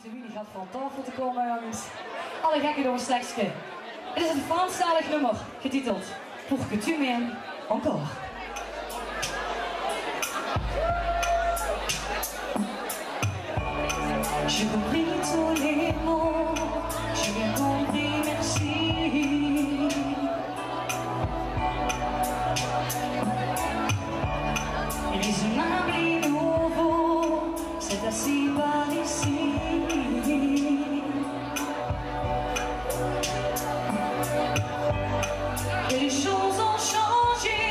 te doen, die gaat van tafel te komen, jongens. Alle gekken door een slechtske. Het is een Franstalig nummer, getiteld Pour que tu m'aimes encore. J'ai compris tous les mots, j'ai bien compris, merci. Raisonnable et nouveau, c'est assis par ici. Que les choses ont changé,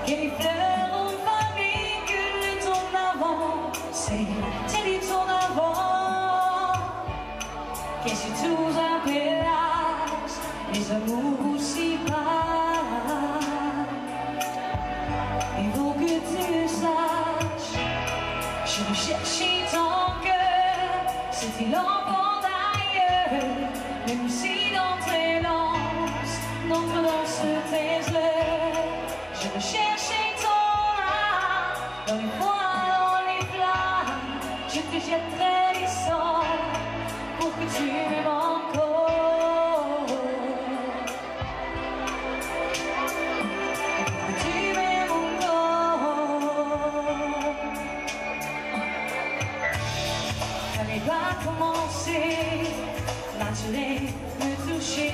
que les fleurs ont fané, que le temps d'avant, c'était du temps d'avant. Que si tout appelasse, les amours aussi passent. Il faut que tu saches, je me cherchais ton cœur, c'était l'enfant d'ailleurs, même si dans tes lances, notre danse tes heures, je me cherchais ton âme, dans les froids, dans les flammes, je te jetterai les sorts, pour que tu m'aimes encore. Va commencer, là tu l'es me toucher.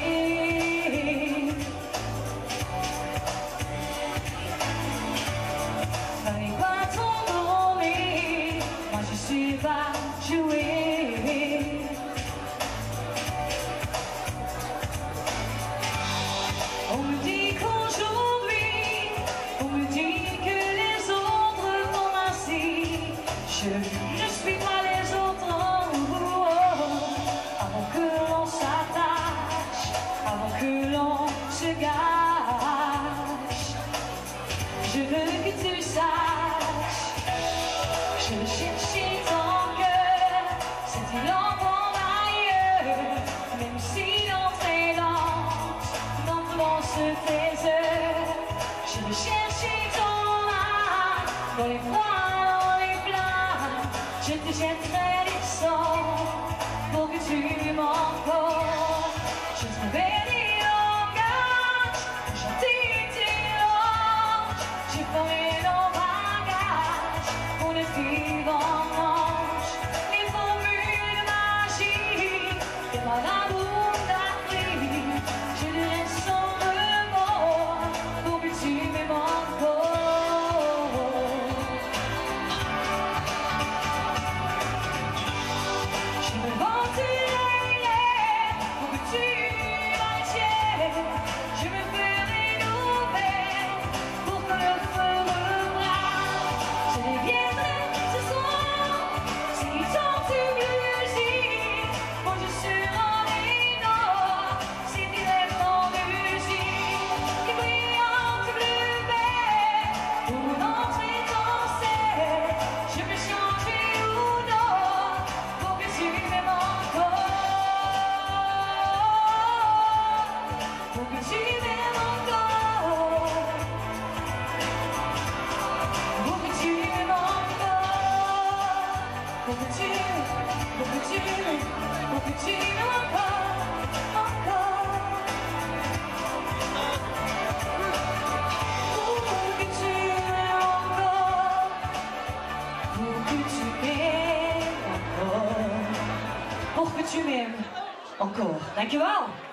Fallait pas t'endormir, moi je suis pas jouer. On me dit qu'aujourd'hui, on me dit que les autres font ainsi. Je suis pas les autres. Avant que l'on s'attache, avant que l'on se gâche, je veux que tu saches, je cherchais ton cœur, c'était l'enfant d'ailleurs, même si dans tes danses, tes heures, je veux chercher ton âme, dans les froids, dans les flammes, je te jetterai les sorts. Pour que tu m'aimes encore, je trouvais des langages, chanter tes louanges, j'ai formé nos bagages pour ne vivre en ange. Les formules magiques, les marabouts d'Afrique, je les laisse sans remords pour que tu m'aimes encore. Pour que tu m'aimes encore, encore. Pour que tu m'aimes encore, pour que tu m'aimes encore, pour que tu m'aimes encore. Dankjewel.